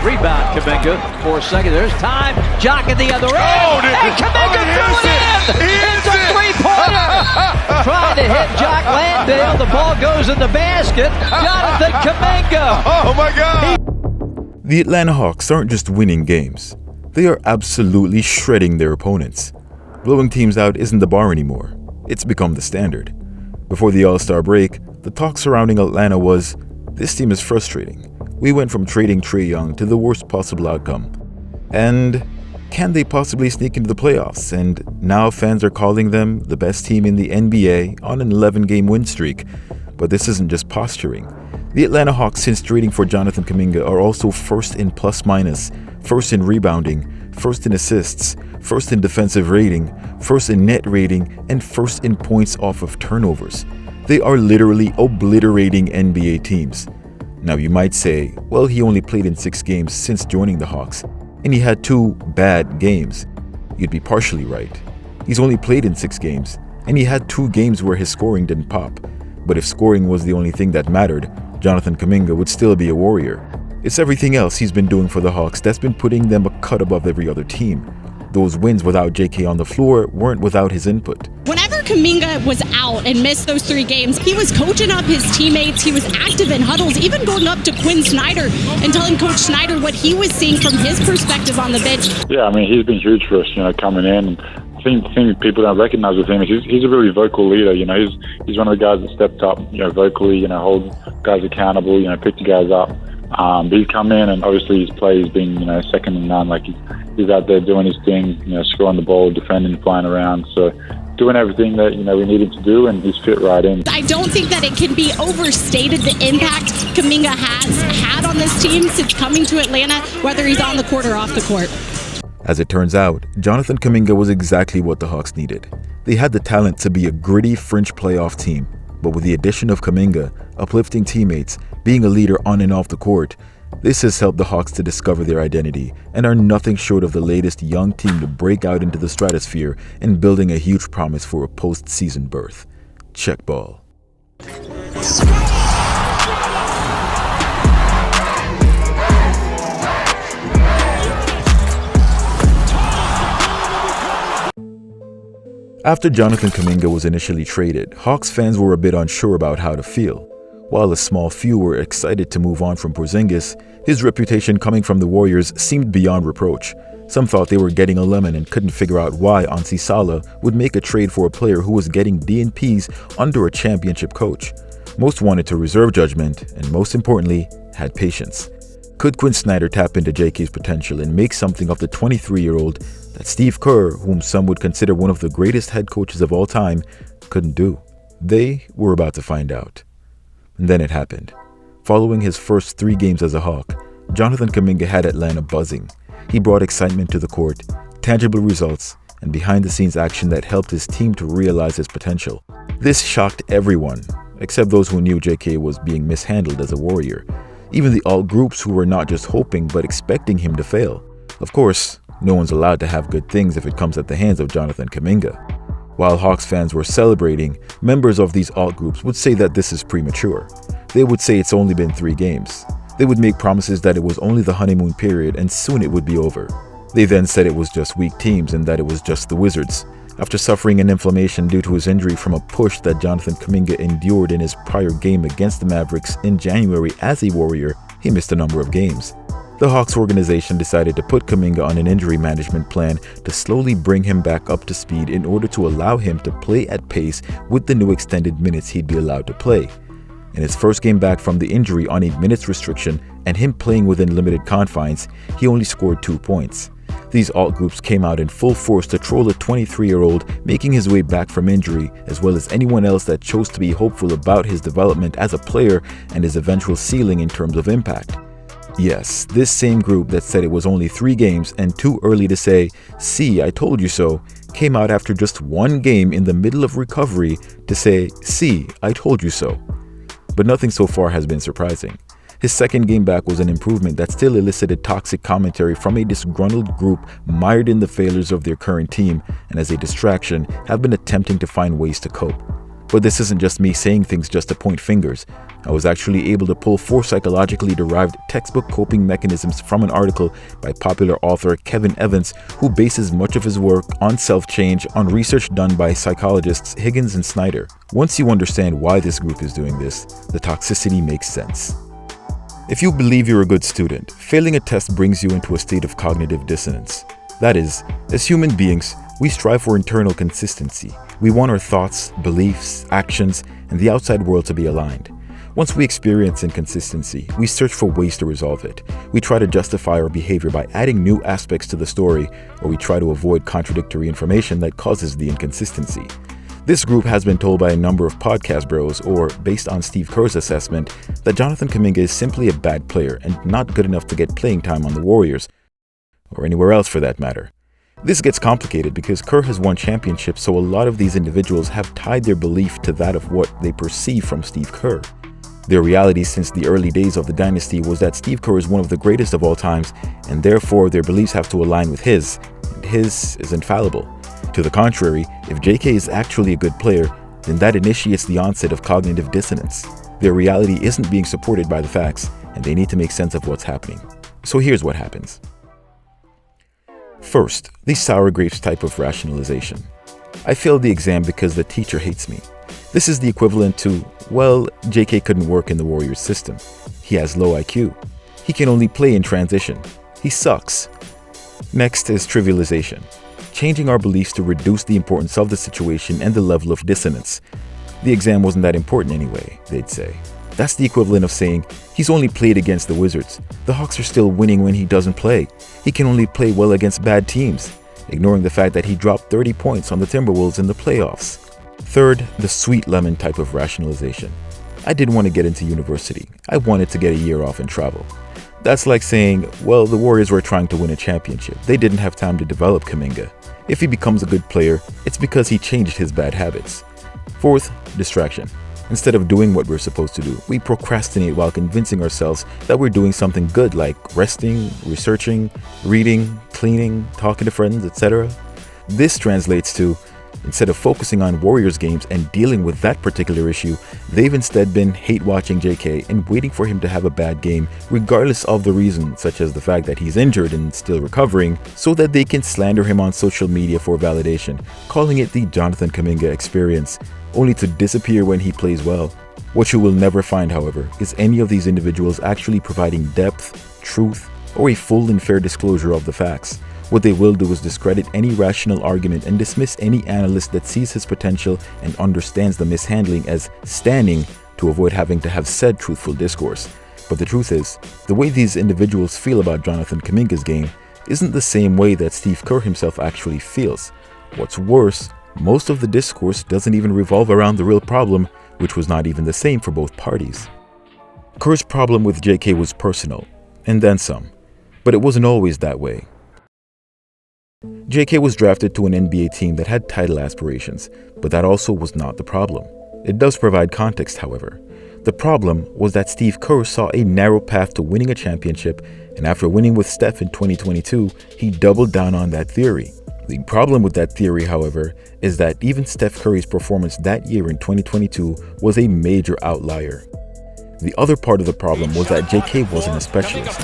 Rebound, Kuminga for a second. There's time. Jock in the other end. And Kuminga threw it in. It's a three-pointer. Trying to hit Jock Landale. The ball goes in the basket. Jonathan Kuminga. Oh, my God. The Atlanta Hawks aren't just winning games. They are absolutely shredding their opponents. Blowing teams out isn't the bar anymore. It's become the standard. Before the All-Star break, the talk surrounding Atlanta was, this team is frustrating. We went from trading Trae Young to the worst possible outcome. And can they possibly sneak into the playoffs? And now fans are calling them the best team in the NBA on an 11-game win streak. But this isn't just posturing. The Atlanta Hawks, since trading for Jonathan Kuminga, are also first in plus-minus, first in rebounding, first in assists, first in defensive rating, first in net rating, and first in points off of turnovers. They are literally obliterating NBA teams. Now you might say, well, he only played in 6 games since joining the Hawks, and he had 2 bad games. You'd be partially right. He's only played in 6 games, and he had 2 games where his scoring didn't pop. But if scoring was the only thing that mattered, Jonathan Kuminga would still be a warrior. It's everything else he's been doing for the Hawks that's been putting them a cut above every other team. Those wins without JK on the floor weren't without his input. Whenever Kuminga was out and missed those 3 games, he was coaching up his teammates. He was active in huddles, even going up to Quinn Snyder and telling Coach Snyder what he was seeing from his perspective on the bench. Yeah, I mean, he's been huge for us, coming in. I think people don't recognize with him is he's a really vocal leader. He's one of the guys that stepped up, vocally, hold guys accountable, pick the guys up. But he's come in, and obviously his play has been, second to none. Like he's out there doing his thing, scoring the ball, defending, flying around. So doing everything that we need him to do, and he's fit right in. I don't think that it can be overstated the impact Kuminga has had on this team since coming to Atlanta, whether he's on the court or off the court. As it turns out, Jonathan Kuminga was exactly what the Hawks needed. They had the talent to be a gritty fringe playoff team, but with the addition of Kuminga, uplifting teammates, being a leader on and off the court, this has helped the Hawks to discover their identity and are nothing short of the latest young team to break out into the stratosphere and building a huge promise for a postseason berth. Check ball. After Jonathan Kuminga was initially traded, Hawks fans were a bit unsure about how to feel. While a small few were excited to move on from Porzingis, his reputation coming from the Warriors seemed beyond reproach. Some thought they were getting a lemon and couldn't figure out why Ansi Salah would make a trade for a player who was getting D&Ps under a championship coach. Most wanted to reserve judgment and, most importantly, had patience. Could Quinn Snyder tap into JK's potential and make something of the 23-year-old that Steve Kerr, whom some would consider one of the greatest head coaches of all time, couldn't do? They were about to find out. And then it happened. Following his first 3 games as a Hawk, Jonathan Kuminga had Atlanta buzzing. He brought excitement to the court, tangible results, and behind-the-scenes action that helped his team to realize his potential. This shocked everyone, except those who knew JK was being mishandled as a warrior. Even the alt groups who were not just hoping but expecting him to fail. Of course, no one's allowed to have good things if it comes at the hands of Jonathan Kuminga. While Hawks fans were celebrating, members of these alt groups would say that this is premature. They would say it's only been 3 games. They would make promises that it was only the honeymoon period and soon it would be over. They then said it was just weak teams and that it was just the Wizards. After suffering an inflammation due to his injury from a push that Jonathan Kuminga endured in his prior game against the Mavericks in January as a Warrior, he missed a number of games. The Hawks organization decided to put Kuminga on an injury management plan to slowly bring him back up to speed in order to allow him to play at pace with the new extended minutes he'd be allowed to play. In his first game back from the injury on a minutes restriction and him playing within limited confines, he only scored 2 points. These alt groups came out in full force to troll a 23-year-old making his way back from injury, as well as anyone else that chose to be hopeful about his development as a player and his eventual ceiling in terms of impact. Yes, this same group that said it was only 3 games and too early to say, "See, I told you so," came out after just 1 game in the middle of recovery to say, "See, I told you so." But nothing so far has been surprising. His second game back was an improvement that still elicited toxic commentary from a disgruntled group mired in the failures of their current team and as a distraction have been attempting to find ways to cope. But this isn't just me saying things just to point fingers. I was actually able to pull 4 psychologically derived textbook coping mechanisms from an article by popular author Kevin Evans, who bases much of his work on self-change on research done by psychologists Higgins and Snyder. Once you understand why this group is doing this, the toxicity makes sense. If you believe you're a good student, failing a test brings you into a state of cognitive dissonance. That is, as human beings, we strive for internal consistency. We want our thoughts, beliefs, actions, and the outside world to be aligned. Once we experience inconsistency, we search for ways to resolve it. We try to justify our behavior by adding new aspects to the story, or we try to avoid contradictory information that causes the inconsistency. This group has been told by a number of podcast bros, or based on Steve Kerr's assessment, that Jonathan Kuminga is simply a bad player and not good enough to get playing time on the Warriors, or anywhere else for that matter. This gets complicated because Kerr has won championships, so a lot of these individuals have tied their belief to that of what they perceive from Steve Kerr. Their reality since the early days of the dynasty was that Steve Kerr is one of the greatest of all times, and therefore their beliefs have to align with his, and his is infallible. To the contrary, if JK is actually a good player, then that initiates the onset of cognitive dissonance. Their reality isn't being supported by the facts, and they need to make sense of what's happening. So here's what happens. First, the sour grapes type of rationalization. I failed the exam because the teacher hates me. This is the equivalent to, well, JK couldn't work in the Warriors system. He has low IQ. He can only play in transition. He sucks. Next is trivialization. Changing our beliefs to reduce the importance of the situation and the level of dissonance. The exam wasn't that important anyway, they'd say. That's the equivalent of saying, he's only played against the Wizards. The Hawks are still winning when he doesn't play. He can only play well against bad teams, ignoring the fact that he dropped 30 points on the Timberwolves in the playoffs. Third, the sweet lemon type of rationalization. I didn't want to get into university. I wanted to get a year off and travel. That's like saying, well, the Warriors were trying to win a championship. They didn't have time to develop Kuminga. If he becomes a good player, it's because he changed his bad habits. Fourth, distraction. Instead of doing what we're supposed to do, we procrastinate while convincing ourselves that we're doing something good like resting, researching, reading, cleaning, talking to friends, etc. This translates to, instead of focusing on Warriors games and dealing with that particular issue, they've instead been hate-watching JK and waiting for him to have a bad game, regardless of the reason, such as the fact that he's injured and still recovering, so that they can slander him on social media for validation, calling it the Jonathan Kuminga experience, only to disappear when he plays well. What you will never find, however, is any of these individuals actually providing depth, truth, or a full and fair disclosure of the facts. What they will do is discredit any rational argument and dismiss any analyst that sees his potential and understands the mishandling as standing to avoid having to have said truthful discourse. But the truth is, the way these individuals feel about Jonathan Kuminga's game isn't the same way that Steve Kerr himself actually feels. What's worse, most of the discourse doesn't even revolve around the real problem, which was not even the same for both parties. Kerr's problem with JK was personal, and then some, but it wasn't always that way. JK was drafted to an NBA team that had title aspirations, but that also was not the problem. It does provide context, however. The problem was that Steve Kerr saw a narrow path to winning a championship, and after winning with Steph in 2022, he doubled down on that theory. The problem with that theory, however, is that even Steph Curry's performance that year in 2022 was a major outlier. The other part of the problem was that JK wasn't a specialist.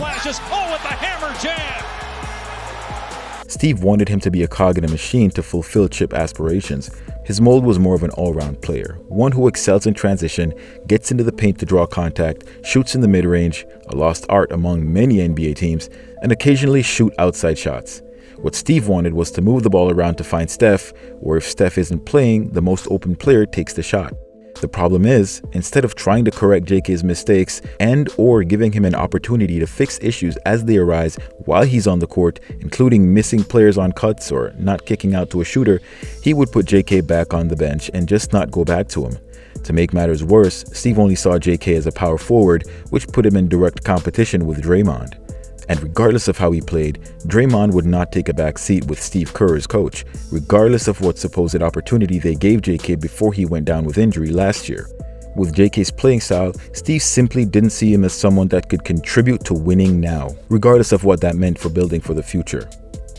Steve wanted him to be a cog in a machine to fulfill chip aspirations. His mold was more of an all-round player, one who excels in transition, gets into the paint to draw contact, shoots in the mid-range, a lost art among many NBA teams, and occasionally shoot outside shots. What Steve wanted was to move the ball around to find Steph, or if Steph isn't playing, the most open player takes the shot. The problem is, instead of trying to correct JK's mistakes and or giving him an opportunity to fix issues as they arise while he's on the court, including missing players on cuts or not kicking out to a shooter, he would put JK back on the bench and just not go back to him. To make matters worse, Steve only saw JK as a power forward, which put him in direct competition with Draymond. And regardless of how he played, Draymond would not take a back seat with Steve Kerr as coach, regardless of what supposed opportunity they gave JK before he went down with injury last year. With JK's playing style, Steve simply didn't see him as someone that could contribute to winning now, regardless of what that meant for building for the future.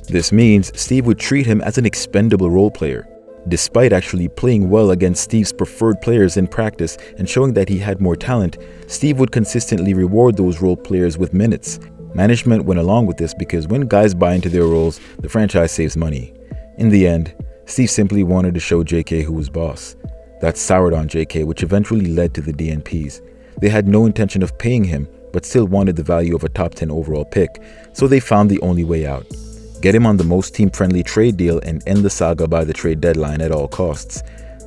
This means Steve would treat him as an expendable role player. Despite actually playing well against Steve's preferred players in practice and showing that he had more talent, Steve would consistently reward those role players with minutes. Management went along with this because when guys buy into their roles, the franchise saves money. In the end, Steve simply wanted to show JK who was boss. That soured on JK, which eventually led to the DNPs. They had no intention of paying him, but still wanted the value of a top 10 overall pick, so they found the only way out. Get him on the most team-friendly trade deal and end the saga by the trade deadline at all costs.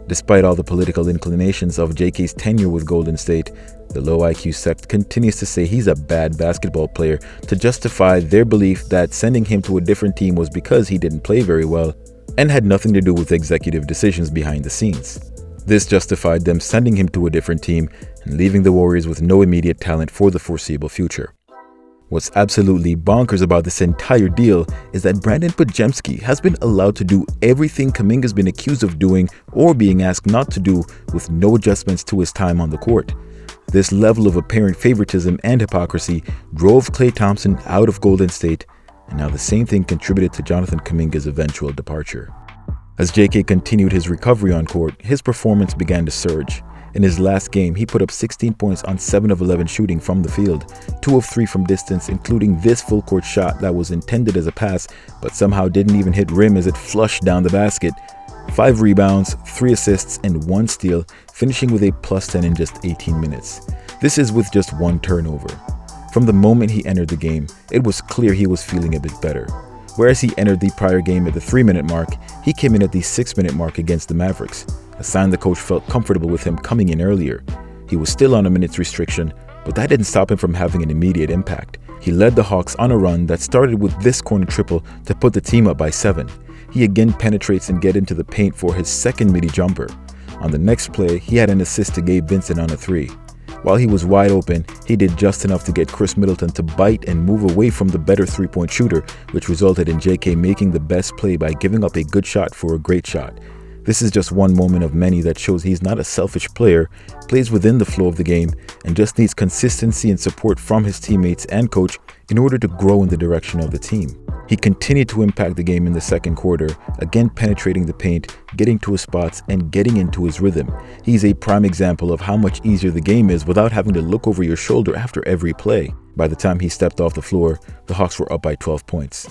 Despite all the political inclinations of JK's tenure with Golden State, the low IQ sect continues to say he's a bad basketball player to justify their belief that sending him to a different team was because he didn't play very well and had nothing to do with executive decisions behind the scenes. This justified them sending him to a different team and leaving the Warriors with no immediate talent for the foreseeable future. What's absolutely bonkers about this entire deal is that Brandon Podziemski has been allowed to do everything Kuminga's been accused of doing or being asked not to do with no adjustments to his time on the court. This level of apparent favoritism and hypocrisy drove Klay Thompson out of Golden State, and now the same thing contributed to Jonathan Kuminga's eventual departure. As JK continued his recovery on court, his performance began to surge. In his last game, he put up 16 points on 7 of 11 shooting from the field, 2 of 3 from distance, including this full court shot that was intended as a pass but somehow didn't even hit rim as it flushed down the basket, 5 rebounds, 3 assists, and 1 steal, finishing with a +10 in just 18 minutes. This is with just 1 turnover. From the moment he entered the game, it was clear he was feeling a bit better. Whereas he entered the prior game at the 3-minute mark, he came in at the 6-minute mark against the Mavericks, a sign the coach felt comfortable with him coming in earlier. He was still on a minutes restriction, but that didn't stop him from having an immediate impact. He led the Hawks on a run that started with this corner triple to put the team up by 7. He again penetrates and gets into the paint for his second midi jumper. On the next play, he had an assist to Gabe Vincent on a 3. While he was wide open, he did just enough to get Chris Middleton to bite and move away from the better 3-point shooter, which resulted in JK making the best play by giving up a good shot for a great shot. This is just one moment of many that shows he's not a selfish player, plays within the flow of the game, and just needs consistency and support from his teammates and coach in order to grow in the direction of the team. He continued to impact the game in the second quarter, again penetrating the paint, getting to his spots, and getting into his rhythm. He's a prime example of how much easier the game is without having to look over your shoulder after every play. By the time he stepped off the floor, the Hawks were up by 12 points.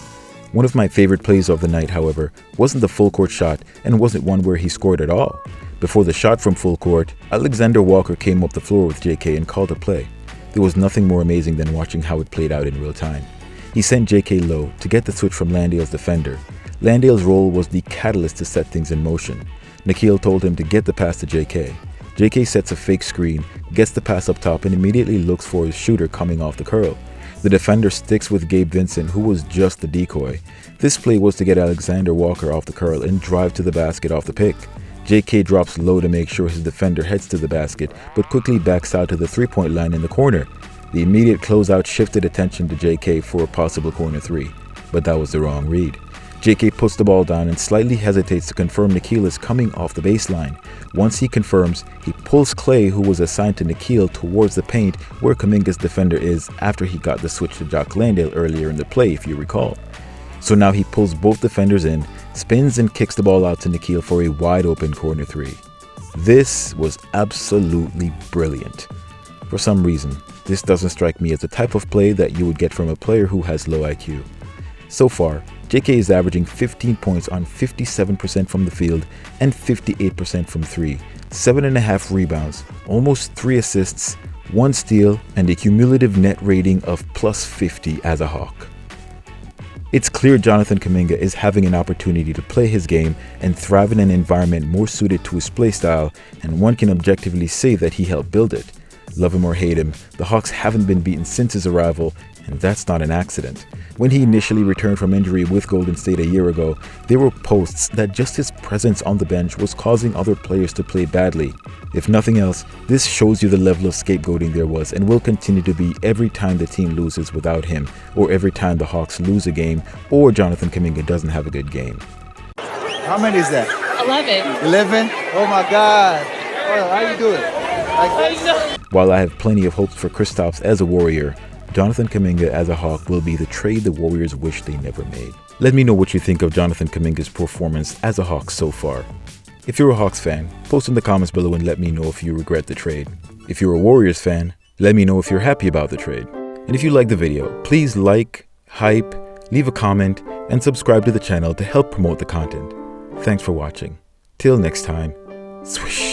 One of my favorite plays of the night, however, wasn't the full court shot and wasn't one where he scored at all. Before the shot from full court, Alexander Walker came up the floor with JK and called a play. There was nothing more amazing than watching how it played out in real time. He sent JK low to get the switch from Landale's defender. Landale's role was the catalyst to set things in motion. Nikhil told him to get the pass to JK. JK sets a fake screen, gets the pass up top, and immediately looks for his shooter coming off the curl. The defender sticks with Gabe Vincent, who was just the decoy. This play was to get Alexander Walker off the curl and drive to the basket off the pick. JK drops low to make sure his defender heads to the basket, but quickly backs out to the 3-point line in the corner. The immediate closeout shifted attention to JK for a possible corner 3, but that was the wrong read. JK puts the ball down and slightly hesitates to confirm Nikhil is coming off the baseline. Once he confirms, he pulls Klay, who was assigned to Nikhil, towards the paint where Kuminga's defender is after he got the switch to Jock Landale earlier in the play, if you recall. So now he pulls both defenders in, spins and kicks the ball out to Nikhil for a wide open corner 3. This was absolutely brilliant. For some reason, this doesn't strike me as the type of play that you would get from a player who has low IQ. So far, JK is averaging 15 points on 57% from the field and 58% from 3, 7.5 rebounds, almost 3 assists, 1 steal, and a cumulative net rating of +50 as a Hawk. It's clear Jonathan Kuminga is having an opportunity to play his game and thrive in an environment more suited to his play style, and one can objectively say that he helped build it. Love him or hate him, the Hawks haven't been beaten since his arrival, and that's not an accident. When he initially returned from injury with Golden State a year ago, there were posts that just his presence on the bench was causing other players to play badly. If nothing else, this shows you the level of scapegoating there was and will continue to be every time the team loses without him, or every time the Hawks lose a game, or Jonathan Kuminga doesn't have a good game. How many is that? 11. 11? Oh my God. Oh, how you doing? While I have plenty of hopes for Kristaps as a Warrior, Jonathan Kuminga as a Hawk will be the trade the Warriors wish they never made. Let me know what you think of Jonathan Kuminga's performance as a Hawk so far. If you're a Hawks fan, post in the comments below and let me know if you regret the trade. If you're a Warriors fan, let me know if you're happy about the trade. And if you like the video, please like, hype, leave a comment, and subscribe to the channel to help promote the content. Thanks for watching. Till next time, swish.